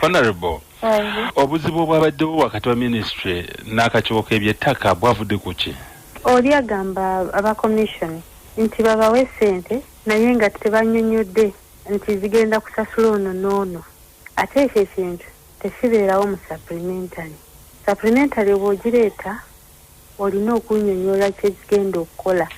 Honorable, obuzibu bwabaddewo wakati wa ministry n'akakiiko k'ebyettaka bwavudde ku ki? Oli agamba aba commission nti babawe ssente naye nga tebannyonnyodde nti zigenda kusasula ono n'ono. Ate ekyo ekintu tekibeerawo mu supplementary. Supplementary bw'ogireeta olina okunnyonnyola kye zigenda okukola.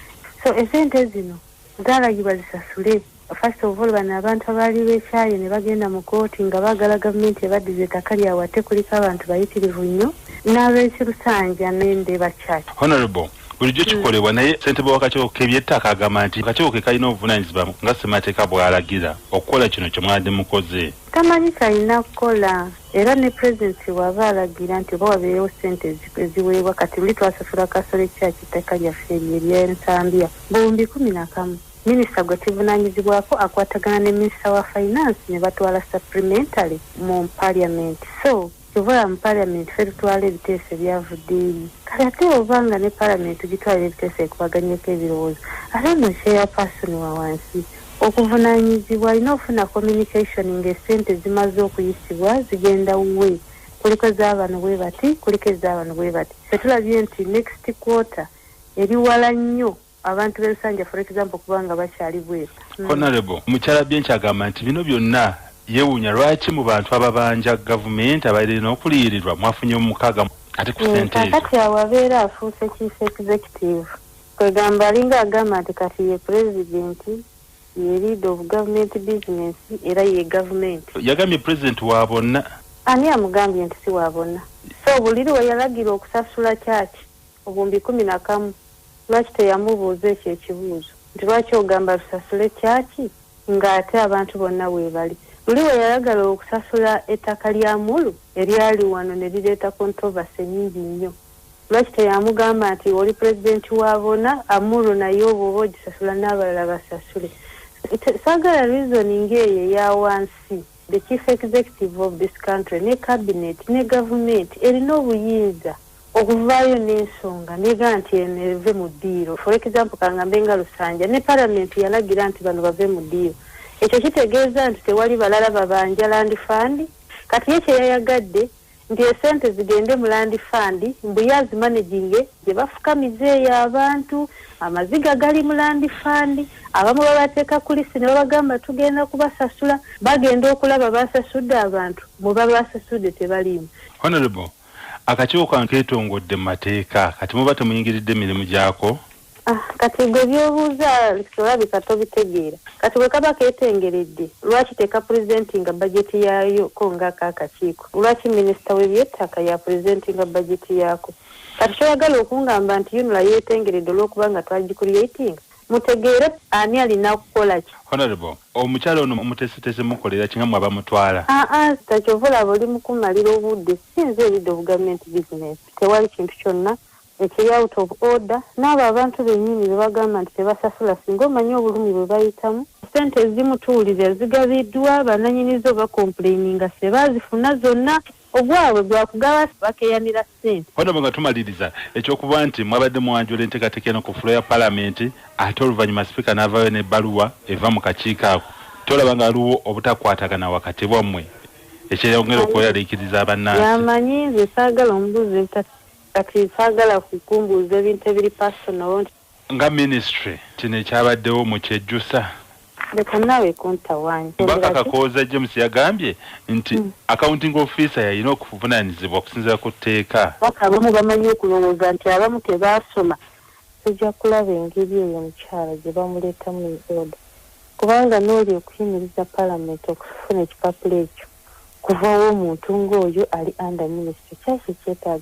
So esente zino zaalagibwa zisasule. First of all, bano abantu abaali beekyaye ne bagenda mu kooti nga baagala gavumenti ebaddiza ettaka lyabwe ate kuliko abantu bayitirivu nnyo n'ab'ekirusanja n'Endeba Church. Honorable, bulijjo kikolebwa naye ssentebe w'akakiiko k'ebyettaka agamba nti akakiiko ke kalina obuvunaanyizibwa nga ssemateeka bw'alagira okukola kino kye mwadde mukoze. Tamanyi kalina kukola era ne pulezidenti waba alagira nti oba wabeerewo ssente eziweebwa kati luli twasasula kasole kyaki ettaka lyaffe ery'ensambya buwumbi 11. Minisita gwe kivunaanyizibwako akwatagana ne minisita wa finance ne batwala supplementary mu parliament. So tuvola mu parliament ffe tutwala ebiteeso ebyavudde eri. Kale ate obanga ne parliament gitwala ebiteeso ekubaganyeko ebirowoozo ate no chairperson wa wansi okuvunaanyizibwa alina okufuna communication ng'essente zimaze okuyisibwa zigenda wuwe. Kuliko ez'abano bwe bati kuliko ez'abano bwe bati. Ffe tulabye nti next quarter eri wala nnyo abantu b'Ensanja for example kubanga bakyali bweru. Honorable, mukyala Byenki agamba nti bino byonna yeewuunya lwaki mu bantu ababanja gavumenti abalina okuliyirirwa mwafunye omukaaga ate ku ssente ezo. Kati awo abeera afuuse chief executive. Kwegamba alinga agamba nti kati ye president ye lead of government business era ye government. Yagambye president wa bonna. Ani amugambye nti si wa bonna. So buliri we yalagira okusasula kyaki obuwumbi 11. Lwaki teyamubuuza ekyo ekibuuzo nti lwaki ogamba lusasule kyaki ng'ate abantu bonna weebali. Luli we yayagala okusasula ettaka lya Mulu eryali wano ne lireeta controversy nyingi nnyo. Lwaki teyamugamba nti oli pulezidenti wa bonna Amulu naye oba ogisasula n'abalala basasule. Saagala reasoning eyo eya wansi. The chief executive of this country ne cabinet ne government erina obuyinza okuvaayo n'ensonga nega nti eneve mu ddiiro. For example kangambe nga Lusanja ne parliament yalagira nti bano bave mu ddiiro. Ekyo kitegeeza nti tewali balala babanja land fund. Kati ye kyeyayagadde nti esente zigende mu land fund mbuyazi managing gye bafukamize eyo abantu amaziga gali mu land fund abamu babateeka ku lisi ne babagamba tugenda kubasasula bagenda okulaba basasudde abantu bwe babasasudde tebaliimu. Honorable, akakiiko kange keetongodde mu mateeka kati muba temuyingiridde emirimu gyako? Kati gwe byobuuza olabika tobitegeera. Kati bwe kaba keetengeredde lwaki teka pulezidenti nga bajeti yaayo ko ng'akakiiko? Lwaki minisita w'ebyettaka ya pulezidenti nga bajeti yaako? Kati kyoyagala okungamba nti UNRA yeetengeredde olw'okuba nga twagicreating mutegeere ani alina okukola ki? Honorable, omukyala ono muteesetese mukolera kinga mwaba mutwala? Takyovola oli mu kumalira obudde sinze lead of government business. Tewali kintu kyonna ekiri out of order n'abo abantu bennyini be bagamba nti tebasasula singa omanyi obulumi bwe bayitamu. Ssente ezimutuulira zigabiddwa bananyinizo bakomplaininga se baazifuna zonna ogwabwe gwakugaba bakeyanira ssente. Honorable, nga tumaliriza ekyokuba nti mwabadde mwanjula enteekateeka eno ku fulo ya palamenti ate oluvannyuma sipiika n'avaayo n'ebbaluwa eva mu kakiiko ako. Tolaba nga waliwo obutakwatagana wakati bwammwe ekyeyongera okweyaliikiriza bannansi? Yamanyi nze saagala omubuuzi kati saagala kukumbuuza ebintu ebiri personal. Nga ministry kino ekyabaddewo mu kyejjusa leka naawe kuntawaanya. Mbaka Kakooza James yagambye nti accounting officer yalina okuvunaanyizibwa okusinziira ku tteeka. Abamu bamanyi okulowooza nti abamu tebaasoma. Tujja kulaba engeri eyo omukyala gye bamuleetamu order kubanga n'oli okuyimiriza palamenti okufuna ekipapula ekyo kuvawo omuntu ng'oyo ali under ministry kyaki kyetaaga